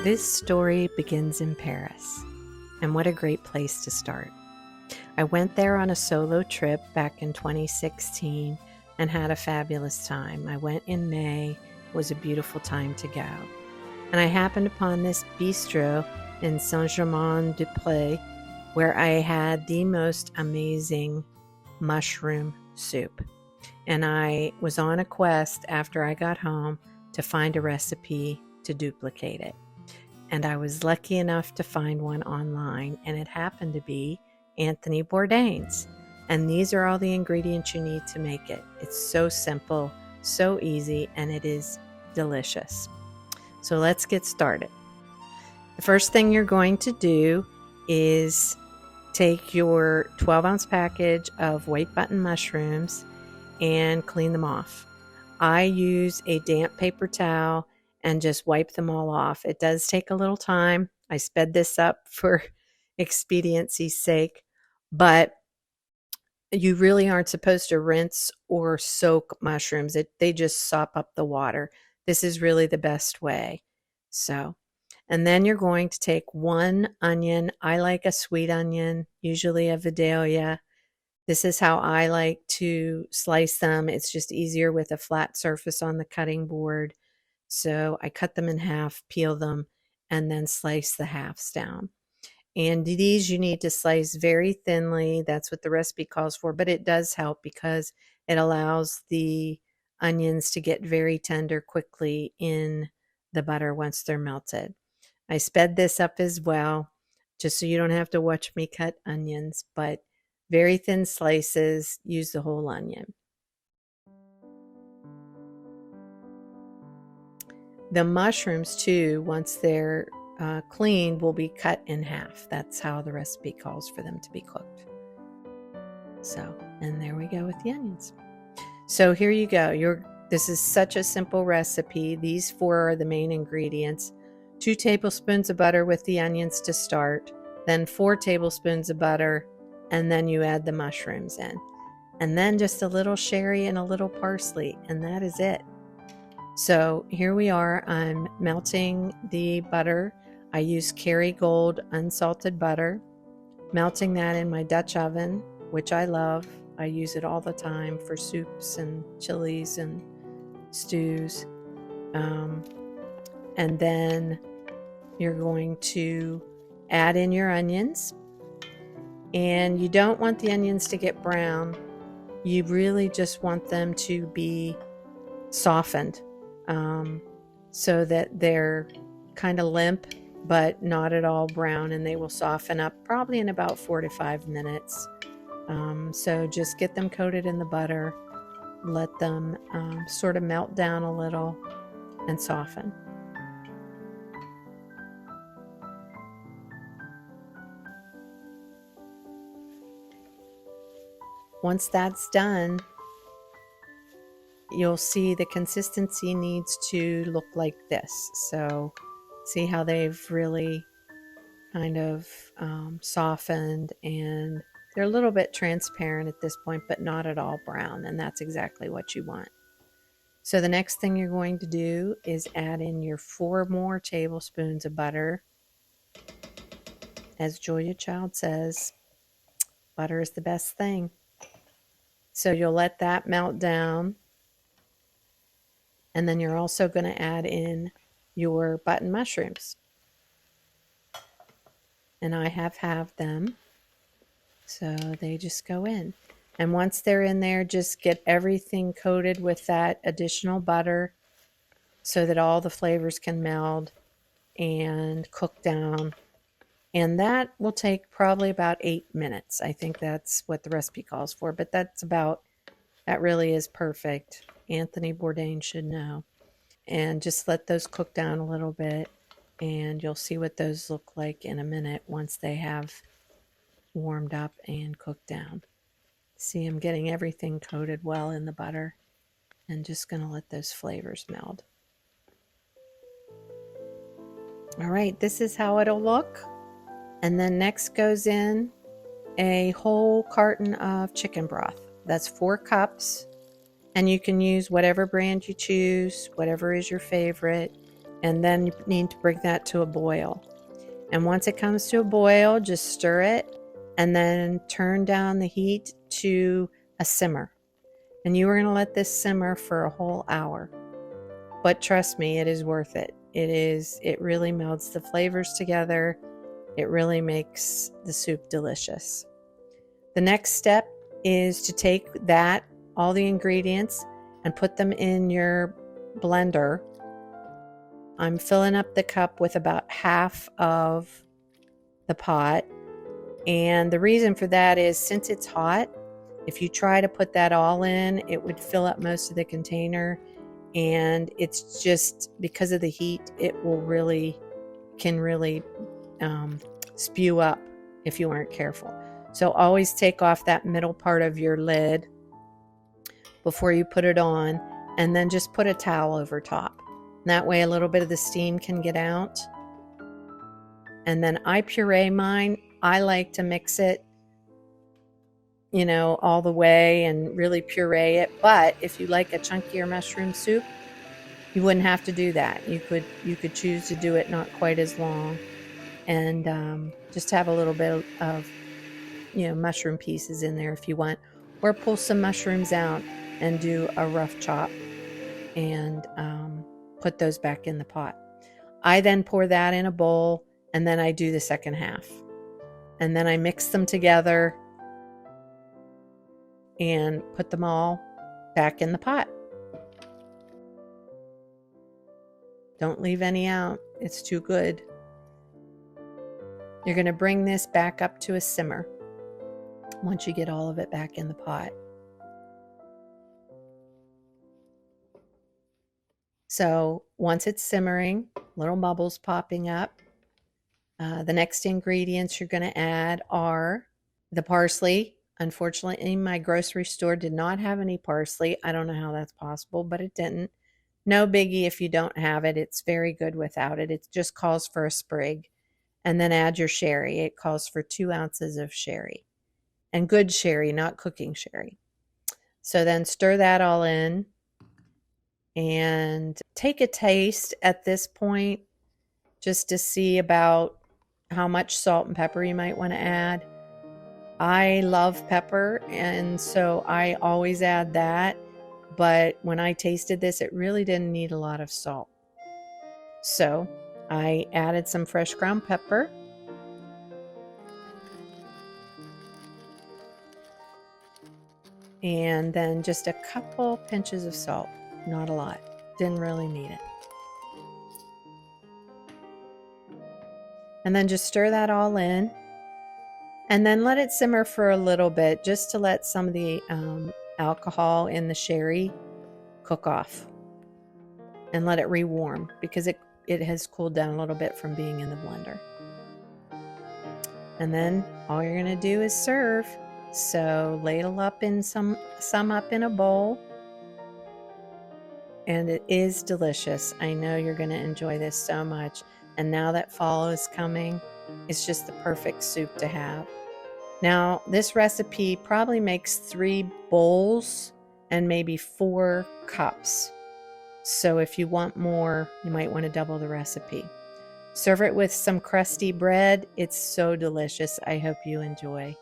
This story begins in Paris, and what a great place to start. I went there on a solo trip back in 2016 and had a fabulous time. I went in May. It was a beautiful time to go. And I happened upon this bistro in Saint-Germaine-de-Pre where I had the most amazing mushroom soup. And I was on a quest after I got home to find a recipe to duplicate it. And I was lucky enough to find one online, and it happened to be Anthony Bourdain's. And these are all the ingredients you need to make it. It's so simple, so easy, and it is delicious. So let's get started. The first thing you're going to do is take your 12-ounce package of white button mushrooms and clean them off. I use a damp paper towel and just wipe them all off. It does take a little time. I sped this up for expediency's sake, but you really aren't supposed to rinse or soak mushrooms. They just sop up the water. This is really the best way. And then you're going to take one onion. I like a sweet onion, usually a Vidalia. This is how I like to slice them. It's just easier with a flat surface on the cutting board. So I cut them in half, peel them, and then slice the halves down. And these you need to slice very thinly. That's what the recipe calls for, but it does help because it allows the onions to get very tender quickly in the butter once they're melted. I sped this up as well, just so you don't have to watch me cut onions, but very thin slices, use the whole onion. The mushrooms, too, once they're cleaned, will be cut in half. That's how the recipe calls for them to be cooked. And there we go with the onions. So here you go. This is such a simple recipe. These 4 are the main ingredients. 2 tablespoons of butter with the onions to start, then 4 tablespoons of butter, and then you add the mushrooms in. And then just a little sherry and a little parsley, and that is it. So here we are. I'm melting the butter. I use Kerrygold unsalted butter, melting that in my Dutch oven, which I love. I use it all the time for soups and chilies and stews. And then you're going to add in your onions. And you don't want the onions to get brown. You really just want them to be softened. So that they're kind of limp, but not at all brown, and they will soften up probably in about 4 to 5 minutes. So just get them coated in the butter, let them sort of melt down a little and soften. Once that's done, you'll see the consistency needs to look like this. So see how they've really kind of softened, and they're a little bit transparent at this point, but not at all brown, and that's exactly what you want. So the next thing you're going to do is add in your 4 more tablespoons of butter. As Julia Child says, butter is the best thing. So you'll let that melt down. And then you're also going to add in your button mushrooms. And I have halved them. So they just go in. And once they're in there, just get everything coated with that additional butter so that all the flavors can meld and cook down. And that will take probably about 8 minutes. I think that's what the recipe calls for, but that's about That really is perfect. Anthony Bourdain should know. And just let those cook down a little bit, and you'll see what those look like in a minute once they have warmed up and cooked down. See, I'm getting everything coated well in the butter, and just going to let those flavors meld. All right, this is how it'll look. And then next goes in a whole carton of chicken broth. That's 4 cups. And you can use whatever brand you choose, whatever is your favorite. And then you need to bring that to a boil. And once it comes to a boil, just stir it and then turn down the heat to a simmer. And you are going to let this simmer for a whole hour. But trust me, it is worth it. It really melds the flavors together. It really makes the soup delicious. The next step is to take all the ingredients, and put them in your blender. I'm filling up the cup with about half of the pot. And the reason for that is, since it's hot, if you try to put that all in, it would fill up most of the container. And it's just because of the heat, it can really spew up if you aren't careful. So always take off that middle part of your lid before you put it on, and then just put a towel over top. That way a little bit of the steam can get out. And then I puree mine. I like to mix it, all the way and really puree it. But if you like a chunkier mushroom soup, you wouldn't have to do that. You could choose to do it not quite as long, and just have a little bit of mushroom pieces in there if you want, or pull some mushrooms out and do a rough chop and put those back in the pot. I then pour that in a bowl, and then I do the second half, and then I mix them together and put them all back in the pot. Don't leave any out. It's too good. You're going to bring this back up to a simmer once you get all of it back in the pot. So once it's simmering, little bubbles popping up, the next ingredients you're going to add are the parsley. Unfortunately, my grocery store did not have any parsley. I don't know how that's possible, but it didn't. No biggie if you don't have it. It's very good without it. It just calls for a sprig. And then add your sherry. It calls for 2 ounces of sherry. And good sherry, not cooking sherry. So then stir that all in. And take a taste at this point just to see about how much salt and pepper you might want to add. I love pepper, and so I always add that. But when I tasted this, it really didn't need a lot of salt. So I added some fresh ground pepper. And then just a couple pinches of salt. Not a lot. Didn't really need it. And then just stir that all in. And then let it simmer for a little bit, just to let some of the alcohol in the sherry cook off. And let it rewarm, because it has cooled down a little bit from being in the blender. And then all you're going to do is serve. So ladle up in some up in a bowl. And it is delicious. I know you're going to enjoy this so much. And now that fall is coming, it's just the perfect soup to have. Now, this recipe probably makes 3 bowls and maybe 4 cups. So if you want more, you might want to double the recipe. Serve it with some crusty bread. It's so delicious. I hope you enjoy.